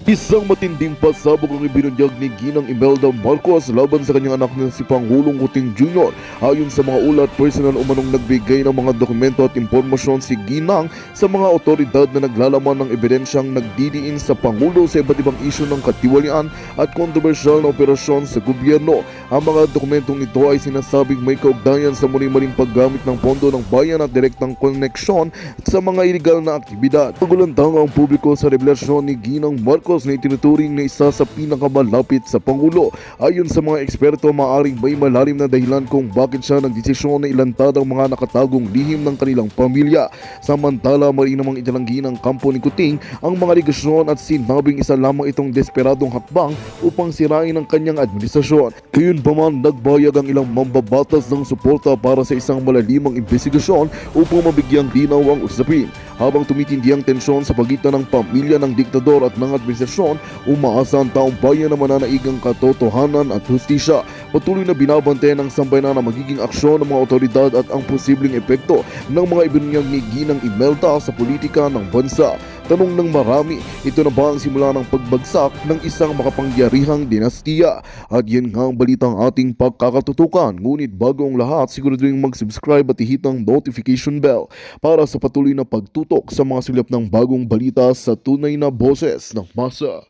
Isang matinding pasabog ang ibinunyag ni Ginang Imelda Marcos laban sa kanyang anak na si Pangulong Kuting Jr. Ayon sa mga ulat, personal umanong nagbigay ng mga dokumento at impormasyon si Ginang sa mga otoridad na naglalaman ng ebidensyang nagdidiin sa Pangulo sa iba't ibang isyu ng katiwalian at kontrobersyal na operasyon sa gobyerno. Ang mga dokumentong ito ay sinasabing may kaugnayan sa muli-maling paggamit ng pondo ng bayan at direktang koneksyon sa mga iligal na aktibidad. Pagulantang ang publiko sa revelasyon ni Ginang Marcos na itinuturing na isa sa pinakamalapit sa Pangulo. Ayon sa mga eksperto, maaaring may malalim na dahilan kung bakit siya nagdesisyon na ilantad ang mga nakatagong lihim ng kanilang pamilya. Samantala, mali namang italanggi ng kampo ni Kuting ang mga ligasyon at sinabing isa lamang itong desperadong hakbang upang sirain ang kanyang administrasyon. Gayunpaman, nagbayag ang ilang mambabatas ng suporta para sa isang malalimang investigasyon upang mabigyang linaw ang usapin. Habang tumitindi ang tensyon sa pagitan ng pamilya ng diktador at ng administrasyon, umaasa ang taong bayan na mananaig ang katotohanan at hustisya. Patuloy na binabantayan ng sambayanan na magiging aksyon ng mga otoridad at ang posibleng epekto ng mga ibinunyag ni Ginang Imelda sa politika ng bansa. Tanong ng marami, ito na ba ang simula ng pagbagsak ng isang makapangyarihang dinastiya? At yan nga ang balitang ating pagkakatutukan. Ngunit bago ang lahat, siguraduhin mag-subscribe at ihit ang notification bell para sa patuloy na pagtutok sa mga silip ng bagong balita sa tunay na boses ng masa.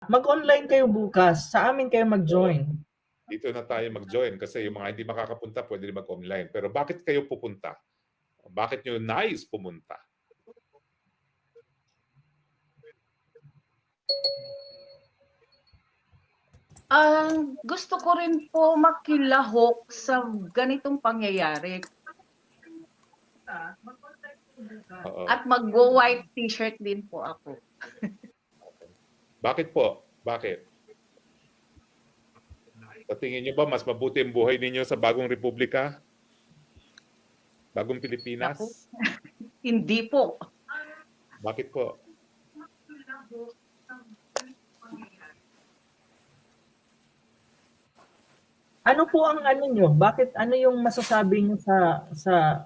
Mag-online kayo bukas. Sa amin kayo mag-join. Dito na tayo mag-join kasi yung mga hindi makakapunta pwede rin mag-online. Pero bakit kayo pupunta? Bakit nyo nais pumunta? Gusto ko rin po makilahok sa ganitong pangyayari. Oo. At mag-white t-shirt din po ako. Bakit po? Bakit? Sa tingin nyo ba mas mabuti ang buhay ninyo sa bagong republika? Bagong Pilipinas? Ako? Hindi po. Bakit po? Ano po ang ano nyo? Bakit ano yung masasabi nyo sa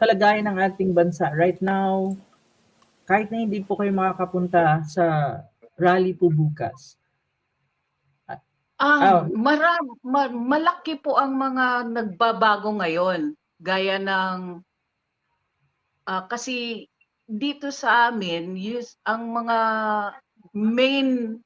kalagayan ng ating bansa right now? Kahit na hindi po kayo makakapunta sa rally po bukas. Malaki po ang mga nagbabago ngayon. Gaya ng kasi dito sa amin, ang mga main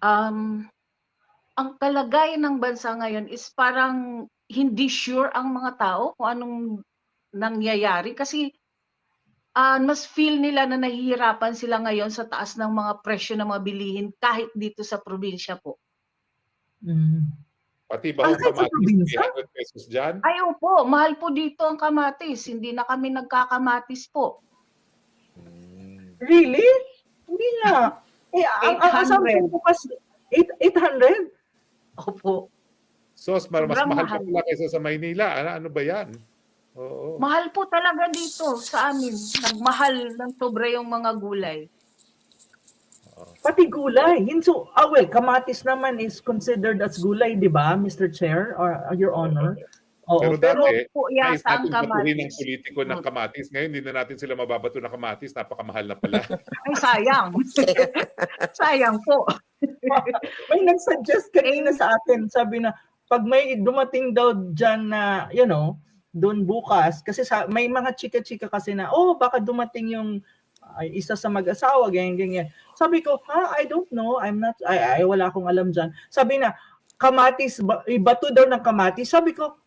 ang kalagayan ng bansa ngayon is parang hindi sure ang mga tao kung anong nangyayari kasi mas feel nila na nahihirapan sila ngayon sa taas ng mga presyo ng mga bilihin kahit dito sa probinsya po. Pati ba ang kamatis, 300 pesos dyan? Ay opo, mahal po dito ang kamatis. Hindi na kami nagkakamatis po. Really? Hindi na. Ang assumption ko kasi 800? Opo. Sos, mas mahal pa pala kaysa sa Maynila. Ano ba yan? Oo. Mahal po talaga dito sa amin. Nagmahal ng sobra yung mga gulay. Pati gulay. Well, kamatis naman is considered as gulay, di ba, Mr. Chair or Your Honor? Oo, pero dati, po yata ang batuhin ng kamatis. politiko ng kamatis. Ngayon, hindi na natin sila mababato ng kamatis. Napakamahal na pala. Ay, sayang. Sayang po. May nag-suggest kanina sa atin, sabi na, pag may dumating daw dyan na, doon bukas, kasi may mga chika-chika kasi na, baka dumating yung isa sa mag-asawa, ganyan. Sabi ko, I don't know, wala akong alam dyan. Sabi na, kamatis, bato daw ng kamatis. Sabi ko,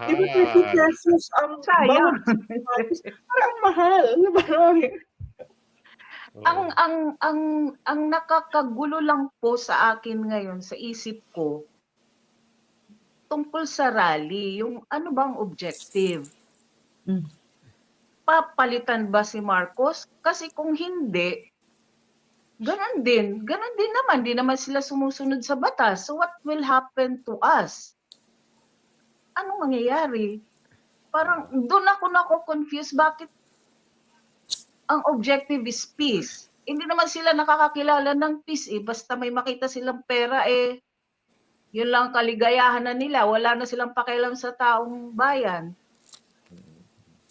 diba 30 pesos ang bawat kamatis? Parang mahal. Ang nakakagulo lang po sa akin ngayon, sa isip ko, tungkol sa rally, yung ano bang objective? Papalitan ba si Marcos? Kasi kung hindi, ganon din naman. Di naman sila sumusunod sa batas. So what will happen to us? Anong mangyayari? Parang doon ako confused. Bakit ang objective is peace. Hindi naman sila nakakakilala ng peace eh. Basta may makita silang pera eh, yun lang kaligayahan na nila. Wala na silang pakialam sa taong bayan.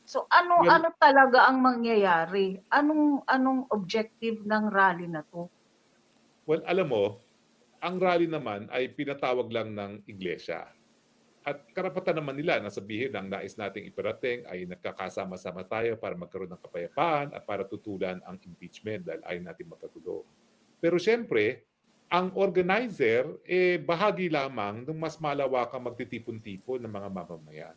So ano Well, talaga ang mangyayari? Anong objective ng rally na to? well, alam mo, ang rally naman ay pinatawag lang ng iglesia. At karapatan naman nila na sabihin ang nais nating iparating ay nagkakasama-sama tayo para magkaroon ng kapayapaan at para tutulan ang impeachment dahil ayaw natin mapatuloy. Pero siyempre, ang organizer bahagi lamang ng mas malawakang magtitipon-tipon ng mga mamamayan.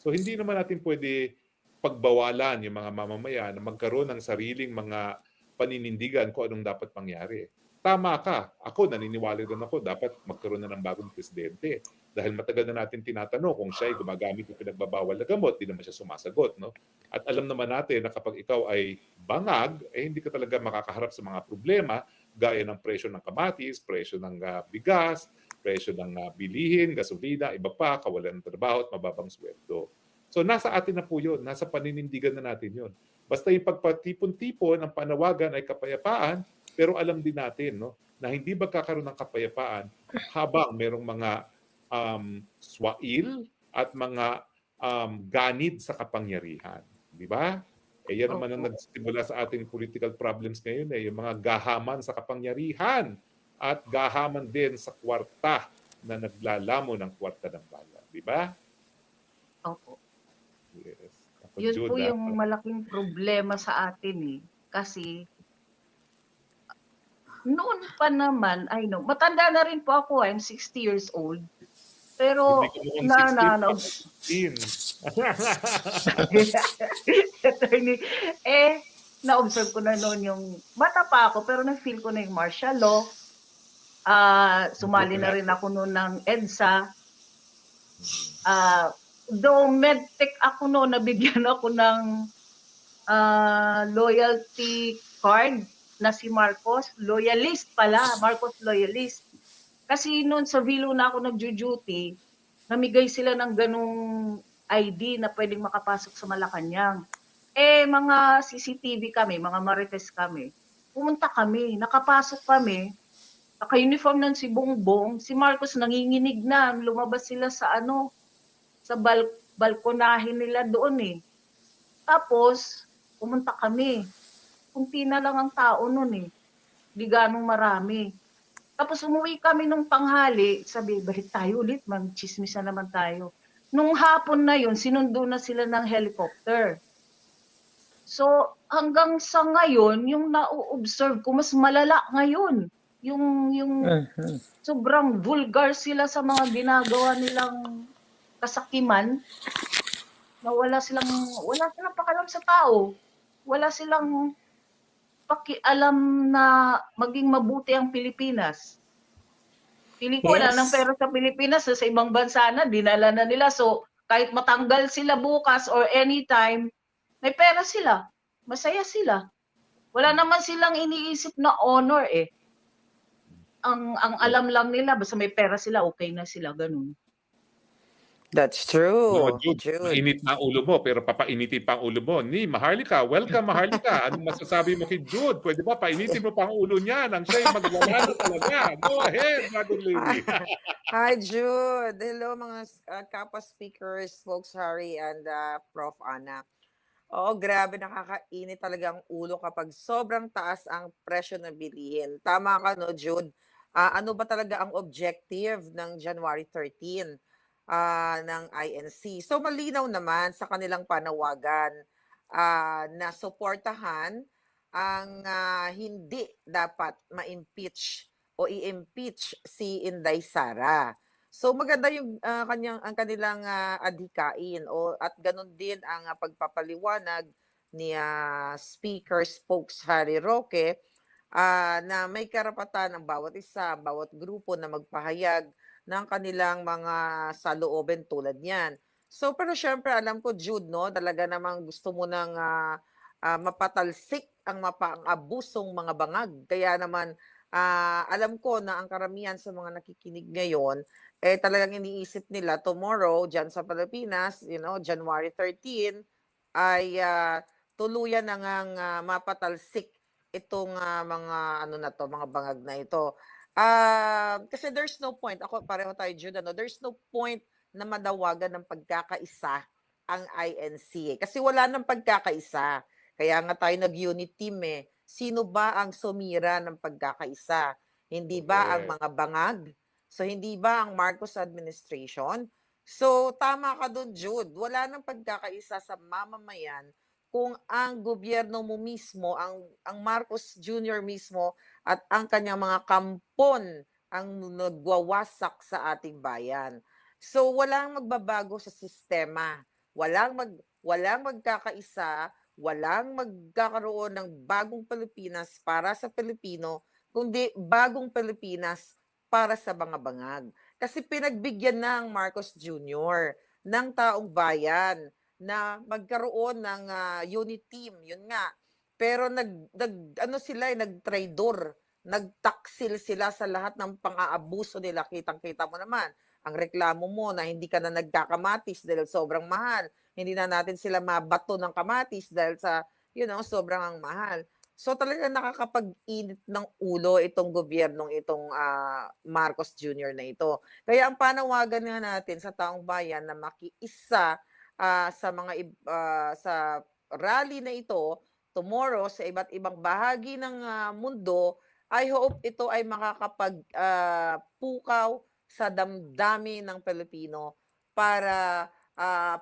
So hindi naman natin pwede pagbawalan yung mga mamamayan na magkaroon ng sariling mga paninindigan kung anong dapat mangyari. Tama ka. Ako, naniniwala rin ako, dapat magkaroon na ng bagong presidente. Dahil matagal na natin tinatanong kung siya ay gumagamit ng pinagbabawal na gamot, di naman siya sumasagot. No? At alam naman natin na kapag ikaw ay bangag, hindi ka talaga makakaharap sa mga problema gaya ng presyo ng kamatis, presyo ng bigas, presyo ng bilihin, gasolina, iba pa, kawalan ng trabaho at mababang sweldo. So nasa atin na po yun, nasa paninindigan na natin yun. Basta yung pagpatipon-tipon, ang panawagan ay kapayapaan, pero alam din natin no, na hindi magkakaroon ng kapayapaan habang merong mga swail at mga ganid sa kapangyarihan. Di ba? Yan naman ang nagsimula sa ating political problems ngayon, yung mga gahaman sa kapangyarihan at gahaman din sa kwarta na naglalamo ng kwarta ng bayan. Di ba? Opo. Yes. Ako, Yun Jude, po yung malaking problema sa atin eh. Kasi noon pa naman, matanda na rin po ako, I'm 60 years old. Pero Hindi ko mukhang 16. na-observe ko na noon yung, bata pa ako, pero na-feel ko na yung martial law. Sumali na rin ako noon ng EDSA. Though medtech ako noon, nabigyan ako ng loyalty card na si Marcos. Loyalist pala, Marcos loyalist. Kasi noon sa Vilo na ako nag-duty, namigay sila ng ganung ID na pwedeng makapasok sa Malacanang. Mga CCTV kami, mga Marites kami. Pumunta kami, nakapasok kami, naka-uniform ng si Bongbong, si Marcos nanginginig na, lumabas sila sa sa balkonahin nila doon eh. Tapos, pumunta kami. Kunti na lang ang tao noon eh. Di ganong marami. Tapos umuwi kami nung tanghali, sabi, balik tayo ulit, mag-chismis na naman tayo. Nung hapon na yun, sinundo na sila ng helicopter. So, hanggang sa ngayon, yung na-observe ko, mas malala ngayon. Yung sobrang vulgar sila sa mga ginagawa nilang kasakiman, na wala silang pakialam sa tao. Wala silang pakialam na maging mabuti ang Pilipinas. Pili ko wala ng pera sa Pilipinas, sa ibang bansa na, dinala na nila. So, kahit matanggal sila bukas or anytime, may pera sila. Masaya sila. Wala naman silang iniisip na honor eh. Ang alam lang nila, basta may pera sila, okay na sila, ganun. That's true. Jude, mainit na ang ulo mo, pero papainitin pa ang ulo mo. Maharlika, welcome Maharlika. Anong masasabi mo kay Jude? Pwede ba painitin mo pa ang ulo niya nang siya'y maglalaro talaga? Go ahead, Madam Lady. Hi, Jude. Hello, mga kapwa speakers, folks Harry and Prof. Ana. Oo, grabe, nakakainit talaga ang ulo kapag sobrang taas ang presyo ng bilihin. Tama ka, no, Jude? Ano ba talaga ang objective ng January 13? Ng INC. So malinaw naman sa kanilang panawagan na suportahan ang hindi dapat ma-impeach o i-impeach si Inday Sara. So maganda yung ang kanilang adhikain at ganun din ang pagpapaliwanag ni Speaker Spokes Harry Roque na may karapatan ng bawat isa, bawat grupo na magpahayag ng kanilang mga salooben tulad niyan. So, pero syempre, alam ko, Jude, no, talaga namang gusto mo nang mapatalsik ang abusong mga bangag. Kaya naman, alam ko na ang karamihan sa mga nakikinig ngayon, talagang iniisip nila tomorrow, dyan sa Pilipinas, January 13, ay tuluyan na ngang mapatalsik itong mga ano na to, mga bangag na ito. Kasi there's no point, ako pareho tayo Jude, there's no point na manawagan ng pagkakaisa ang INC. Kasi wala nang pagkakaisa. Kaya nga tayo nag-unit team eh. Sino ba ang sumira ng pagkakaisa? Hindi ba ang Correct. mga bangag? So hindi ba ang Marcos administration? So tama ka doon, Jude. Wala nang pagkakaisa sa mamamayan kung ang gobyerno mo mismo, ang Marcos Jr. mismo at ang kanyang mga kampon ang nagwawasak sa ating bayan. So walang magbabago sa sistema. Walang magkakaisa, walang magkakaroon ng bagong Pilipinas para sa Pilipino, kundi bagong Pilipinas para sa mga bangag. Kasi pinagbigyan ng Marcos Jr. ng taong bayan na magkaroon ng unit team, yun nga. Pero ano sila, nagtraidor, nagtaksil sila sa lahat ng pang-aabuso nila. Kitang-kita mo naman, ang reklamo mo na hindi ka na nagkakamatis dahil sobrang mahal. Hindi na natin sila mabato ng kamatis dahil sa, sobrang ang mahal. So talaga nakakapag-init ng ulo itong gobyernong itong Marcos Jr. na ito. Kaya ang panawagan nga natin sa taong bayan na makiisa sa sa rally na ito tomorrow sa iba't ibang bahagi ng mundo, I hope ito ay makakapag-pukaw sa damdamin ng Pilipino para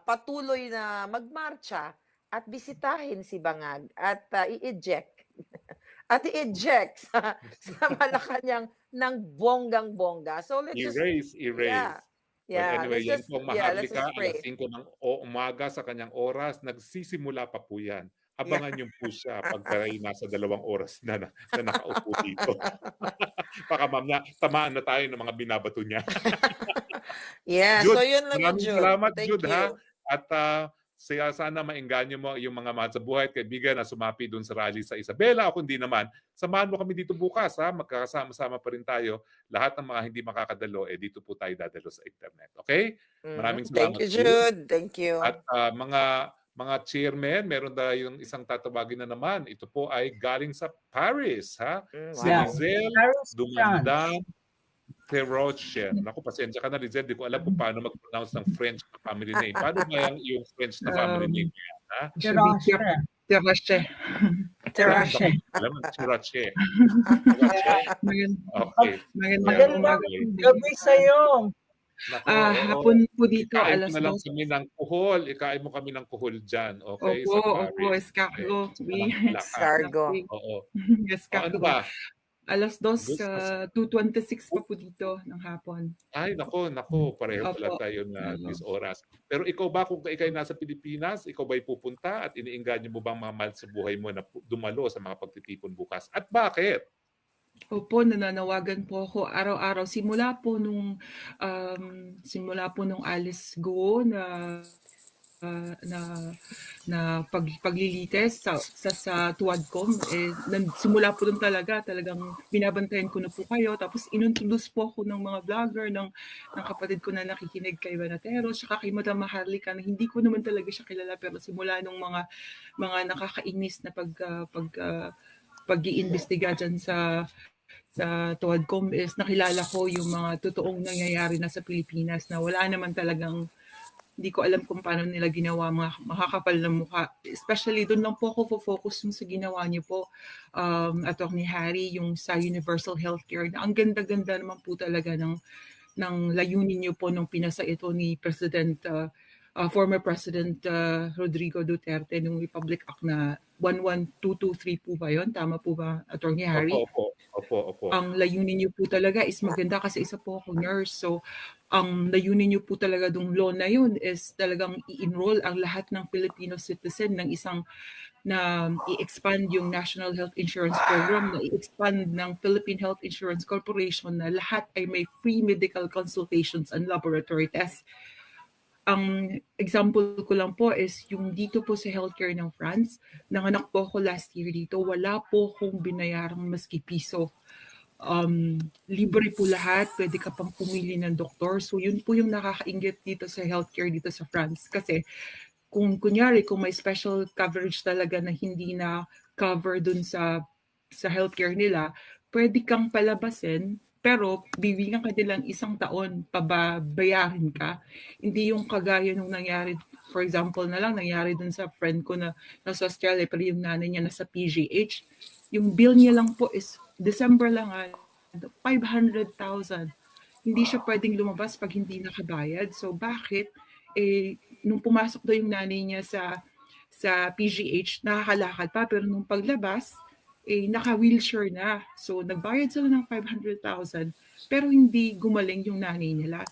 patuloy na magmarcha at bisitahin si Bangag at i-eject sa Malacanang ng bonggang-bongga. So let's Erase. Yeah, Well, anyway, yan po ang let's Maharlika, just pray. alas 5 ng umaga sa kanyang oras, nagsisimula pa po yan. Abangan niyo po siya pagka nasa 2 oras na nakaupo dito. Baka mamaya tamaan na tayo ng mga binabato niya. Yeah, Jude, so yun lang yun, maraming Jude. salamat, Thank Jude, you. ha? At sana maengganyo mo yung mga mahal sa buhay at kaibigan na sumapi doon sa rally sa Isabela. O kundi naman, samahan mo kami dito bukas, ha? Magkakasama-sama pa rin tayo. Lahat ng mga hindi makakadalo, dito po tayo dadalo sa internet. Okay? Maraming Thank salamat, you, Jude. Thank you. At mga chairman, meron tayong isang tatawagin na naman. Ito po ay galing sa Paris, ha? Si Yeah. Rizel Paris, Dumandang Teroche. Naku, pasensya ka na, Rizel. Di ko alam kung paano mag-pronounce ng French na family name. Paano ba yung French na family name yan, ha? Teroche. Alam mo, Teroche. Okay. Magandang gabi sa'yo. Naku, Hapon po dito, ikain alas mo na lang 2. kami ng kuhol. Ikain mo kami ng kuhol dyan. Okay? Opo, escargot. Oui. Escargot. Oo. Escargot. Ano ba? Alas 2, 2:26 pa po dito ng hapon. Ay, nako, pareho pala Opo. tayo na this oras. Pero ikaw ba, kung ikaw ay nasa Pilipinas, ikaw ba'y pupunta at iniingganyo mo bang mga mahal sa buhay mo na dumalo sa mga pagtitipon bukas? At bakit? Opo, nananawagan po ako araw-araw simula po nung Alice Go na paglilites sa Tuadcom, simula po doon talagang binabantayan ko na po kayo, tapos inuntulos po ako ng mga vlogger ng kapatid ko na nakikinig kay Banatero saka kay Madam Maharlika na hindi ko naman talaga siya kilala, pero simula nung mga nakakainis na pag-iimbestiga dyan sa Tuadcom is nakilala ko yung mga totoong nangyayari na sa Pilipinas na wala naman talagang, hindi ko alam kung paano nila ginawa, mga makakapal na mukha. Especially doon lang po ako focus sa ginawa niyo po, Atty. Harry, yung sa universal healthcare na ang ganda-ganda naman po talaga ng layunin niyo po nung pinasa ito ni former President Rodrigo Duterte nung Republic Act na 11223 po ba yun? Tama po ba, Atty. Harry? Opo. Ang layunin niyo po talaga is maganda kasi isa po ako nurse. So, ang layunin niyo po talaga dong law na yun is talagang i-enroll ang lahat ng Filipino citizen ng isang na i-expand yung National Health Insurance Program, na i-expand ng Philippine Health Insurance Corporation na lahat ay may free medical consultations and laboratory tests. Ang example ko lang po is yung dito po sa healthcare ng France. Nanganak po ako last year dito. Wala po akong binayarang maski piso. Libre po lahat. Pwede ka pang pumili ng doktor. So yun po yung nakakainggit dito sa healthcare dito sa France. Kasi kung kunyari, kung may special coverage talaga na hindi na cover dun sa healthcare nila, pwede kang palabasin, pero bibigyan ka nilang 1 taon, pababayarin ka. Hindi yung kagaya nung nangyari, for example na lang, nangyari dun sa friend ko na nasa Australia, pero yung nanay niya nasa PGH. Yung bill niya lang po is December lang, 500,000. Hindi siya pwedeng lumabas pag hindi nakabayad. So bakit? Nung pumasok daw yung nanay niya sa PGH, nakakalakad pa, pero nung paglabas, naka-wheelchair na. So nagbayad sila ng 500,000, pero hindi gumaling yung nanay nila.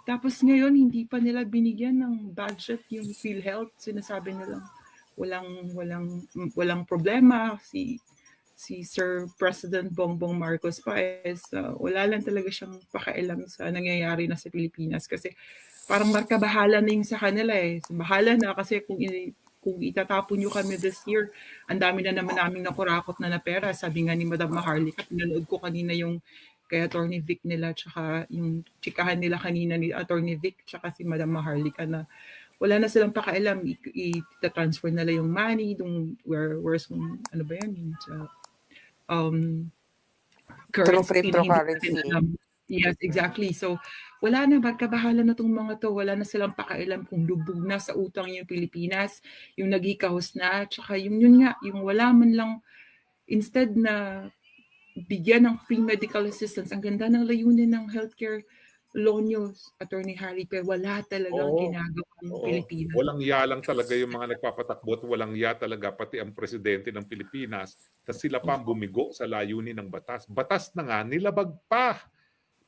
Tapos ngayon, hindi pa nila binigyan ng budget yung PhilHealth. Sinasabi nila walang problema. Si Sir President Bongbong Marcos pa wala lang talaga siyang pakialam sa nangyayari na sa Pilipinas, kasi parang markabahala na yung sa kanila So, bahala na, kasi kung itatapon nyo kami this year, ang dami na naman naming nakurakot na pera. Sabi nga ni Madam Maharlika, pinanood ko kanina yung kay Attorney Vic nila, tsaka yung chikahan nila kanina ni Attorney Vic, tsaka si Madam Maharlika, na wala na silang pakialam, i-transfer nila yung money, where's ano ba yan, yung sa currency na hindi natin alam. Yes, exactly. So, wala na, magkabahala na itong mga to. Wala na silang pakialam kung lubog na sa utang yung Pilipinas, yung nagikahos na, tsaka yun nga, yung wala man lang, instead na bigyan ng free medical assistance, ang ganda ng layunin ng healthcare law nyo, Attorney Harry, pero wala talagang ginagawa ng Pilipinas. Walang ya lang talaga yung mga nagpapatakbo at walang ya talaga pati ang presidente ng Pilipinas na sila pa ang bumigo sa layunin ng batas. Batas na nga, nilabag pa.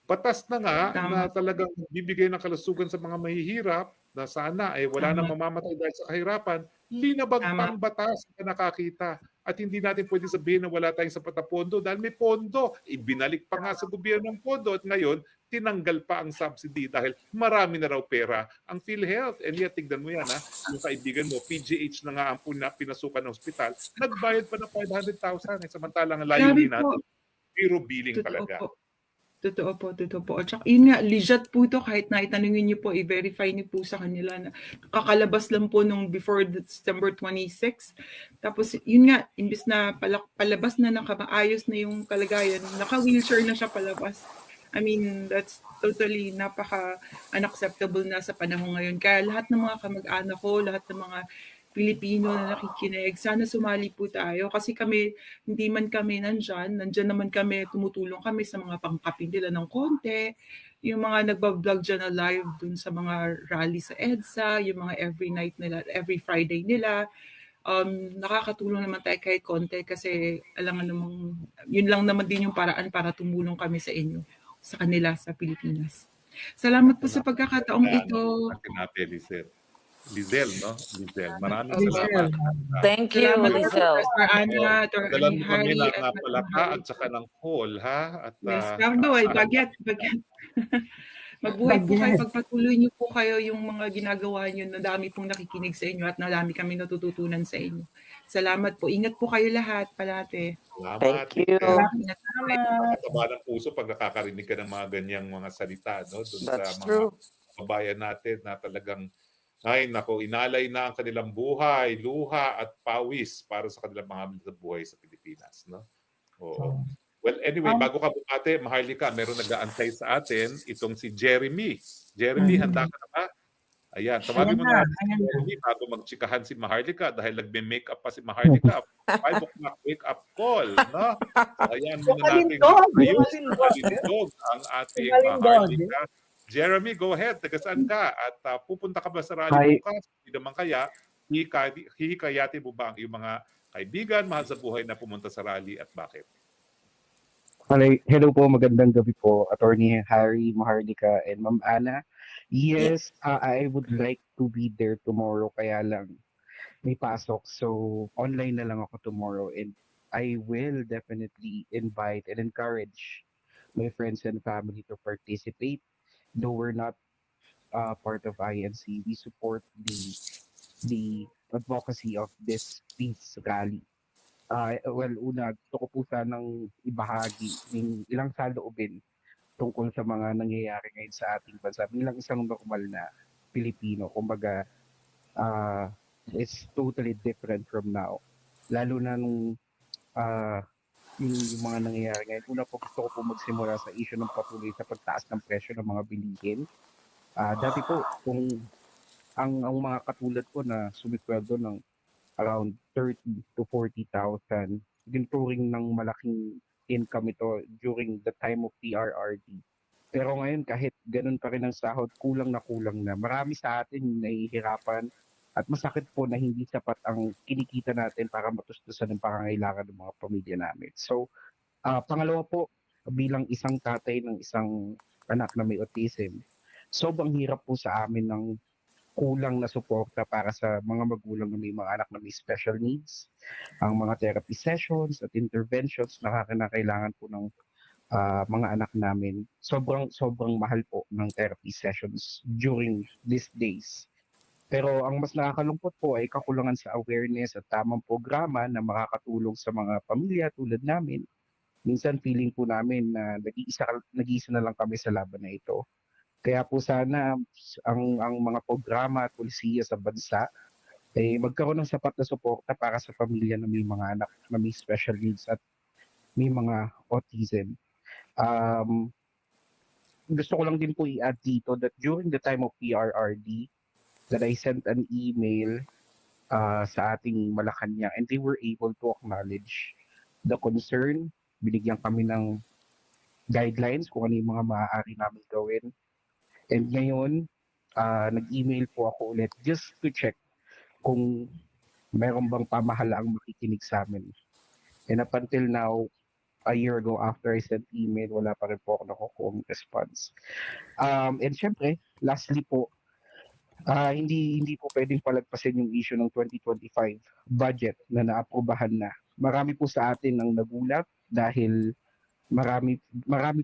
Batas na nga na talagang bibigay ng kalusugan sa mga mahihirap na sana wala nang mamamatay dahil sa kahirapan. Linabag pa ang batas na nakakita. At hindi natin pwede sabihin na wala tayong sapat na pondo dahil may pondo. Ibinalik pa nga sa gobyerno ng pondo at ngayon tinanggal pa ang subsidy dahil marami na raw pera ang PhilHealth. And yet, tignan mo yan yung kaibigan mo, PGH na nga ang pinasukan ng hospital, nagbayad pa ng 500,000 samantalang ang layunin natin, zero billing talaga. Totoo po. At saka, yun nga, legit po ito, kahit na itanungin niyo po, i-verify niyo po sa kanila na kakalabas lang po nung before December 26. Tapos, yun nga, imbis na palabas na nakaayos na yung kalagayan, naka-wheelchair na siya palabas. I mean, that's totally unacceptable na sa panahon ngayon. Kaya lahat ng mga kamag-anak ko, lahat ng mga Pilipino na nakikinig, sana sumali po tayo kasi kami, hindi man kami nandyan naman kami, tumutulong kami sa mga pangkapin nila ng konti, yung mga nagbablog dyan na live dun sa mga rally sa EDSA, yung mga every night nila, every Friday nila, nakakatulong naman tayo kahit konti kasi alam nga namang, yun lang naman din yung paraan para tumulong kami sa inyo, sa kanila, sa Pilipinas. Salamat po sa pagkakataong ito. Lizelle, no? Lizelle. Maraming salamat. Thank you, Lizelle. Professor Ana, Dalan mo kami Harry, ng palaka at saka ng call, ha? At, yes, Cardo, bagyat. Mabuhay po kayo, pagpatuloy niyo po kayo yung mga ginagawa niyo, na dami pong nakikinig sa inyo at nadami kami natututunan sa inyo. Salamat po. Ingat po kayo lahat, palate. Salamat. Thank you. Nakakataba ng puso pag nakakarinig ka ng mga ganyang mga salita, no? Doon sa mga kababayan natin na talagang inalay na ang kanilang buhay, luha at pawis para sa kanilang mga buhay sa Pilipinas, no? Oo. Well, anyway, bago ka bumate, Maharlika, meron nag-aantay sa atin itong si Jeremy. Jeremy, handa ka na ba? Ayan, tawagin mo na si Jeremy bago magtsikahan si Maharlika dahil nagbe-makeup pa si Maharlika. 5 o'clock wake-up call, no? So, ayan, muna natin ayun, ang ating Maharlika. Jeremy, go ahead. Taga-saan ka? At pupunta ka ba sa rally bukas? Hindi naman kaya, hihikayati mo ba ang iyong mga kaibigan, mahal sa buhay na pumunta sa rally at bakit? Hello po, magandang gabi po, Attorney Harry, Maharlika, and Ma'am Ana. Yes, I would like to be there tomorrow, kaya lang may pasok. So, online na lang ako tomorrow and I will definitely invite and encourage my friends and family to participate. Though we're not part of INC, we support the advocacy of this peace rally. Well, una, gusto ko po sanang ibahagi ng ilang saloobin tungkol sa mga nangyayari ngayon sa ating bansa. Bilang isang normal na Pilipino, kumbaga, is totally different from now. Lalo na nung ah, yung mga nangyayari ngayon. Una po gusto ko po magsimula sa issue ng patuloy sa pagtaas ng presyo ng mga bilihin. Dati po, kung ang mga katulad ko na sumisweldo ng around 30 to 40,000, tinuturing ng malaking income ito during the time of PRRD. Pero ngayon kahit ganun pa rin ang sahod, kulang na. Marami sa atin yung nahihirapan at masakit po na hindi sapat ang kinikita natin para matustusan ang pangangailangan ng mga pamilya namin. So, pangalawa po, bilang isang tatay ng isang anak na may autism, sobrang hirap po sa amin ng kulang na suporta para sa mga magulang na may mga anak na may special needs. Ang mga therapy sessions at interventions na kailangan po ng mga anak namin. Sobrang mahal po ng therapy sessions during these days. Pero ang mas nakakalungkot po ay kakulangan sa awareness at tamang programa na makakatulong sa mga pamilya tulad namin. Minsan feeling po namin na nag-iisa na lang kami sa laban na ito. Kaya po sana ang mga programa at polisiya sa bansa ay magkaroon ng sapat na suporta para sa pamilya na may mga anak na may special needs at may mga autism. Gusto ko lang din po i-add dito that during the time of PRRD, that I sent an email sa ating Malacanang and they were able to acknowledge the concern. Binigyan kami ng guidelines kung ano yung mga maaari namin gawin. And ngayon, nag-email po ako ulit just to check kung mayroon bang pamahalaang makikinig sa amin. And up until now, a year ago after I sent email, wala pa rin po ako nakukuha response. And syempre, lastly po, hindi po pwedeng palagpasin yung issue ng 2025 budget na naaprubahan na. Marami po sa atin ang nagulat dahil marami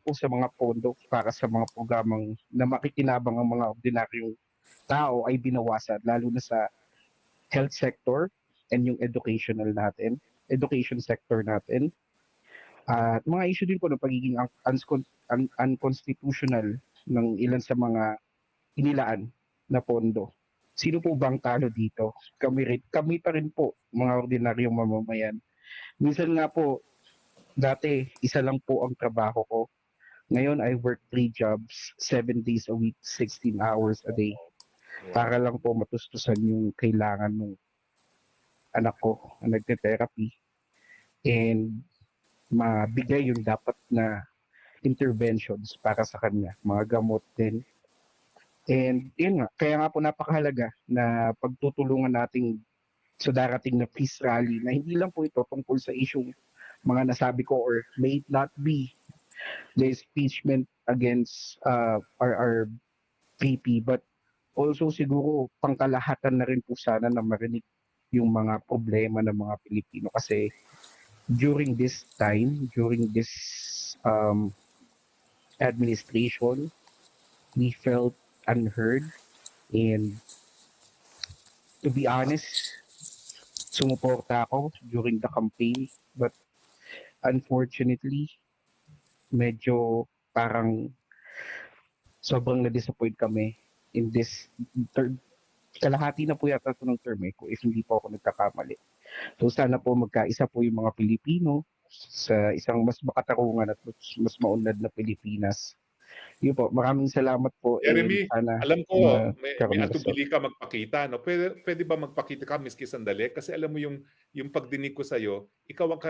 po sa mga pondo para sa mga programang na makikinabang ang mga ordinaryong tao ay binawasan, lalo na sa health sector and yung education sector natin. At mga issue din po ng pagiging unconstitutional ng ilan sa mga inilaan na pondo. Sino po bang talo dito? Kami pa rin po, mga ordinaryong mamamayan. Minsan nga po, dati isa lang po ang trabaho ko. Ngayon, I work 3 jobs, 7 days a week, 16 hours a day. Para lang po matustusan yung kailangan ng anak ko na nagte-therapy. And mabigay yung dapat na interventions para sa kanya, mga gamot din. And yun nga, kaya nga po napakahalaga na pagtutulungan nating sa darating na peace rally na hindi lang po ito tungkol sa issue mga nasabi ko or may it not be the impeachment against our VP, but also siguro pangkalahatan na rin po sana na marinig yung mga problema ng mga Pilipino kasi during this administration, we felt unheard, and to be honest, sumuporta ako during the campaign, but unfortunately, medyo parang sobrang na-disappoint kami in this kalahati na po yata ito ng term if hindi po ako nagkakamali. So sana po magkaisa po yung mga Pilipino sa isang mas makatarungan at mas maunlad na Pilipinas. Yun po, maraming salamat po. Jeremy, sana alam ko may atubili ka magpakita. No? Pwede ba magpakita ka miski sandali? Kasi alam mo yung pagdinig ko sa'yo, ikaw ang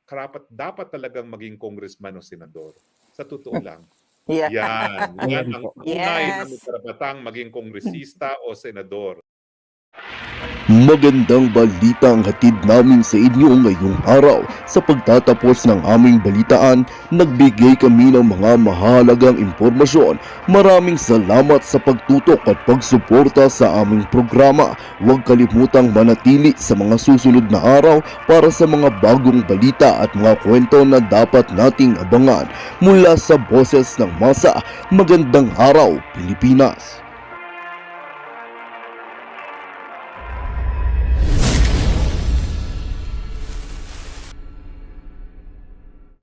karapat dapat talagang maging congressman o senador. Sa totoo lang. Yeah. Yan ang tunay na Yes. karapatang maging kongresista o senador. Magandang balita ang hatid namin sa inyo ngayong araw. Sa pagtatapos ng aming balitaan, nagbigay kami ng mga mahalagang impormasyon. Maraming salamat sa pagtutok at pagsuporta sa aming programa. Huwag kalimutang manatili sa mga susunod na araw para sa mga bagong balita at mga kwento na dapat nating abangan. Mula sa Boses ng Masa, magandang araw Pilipinas!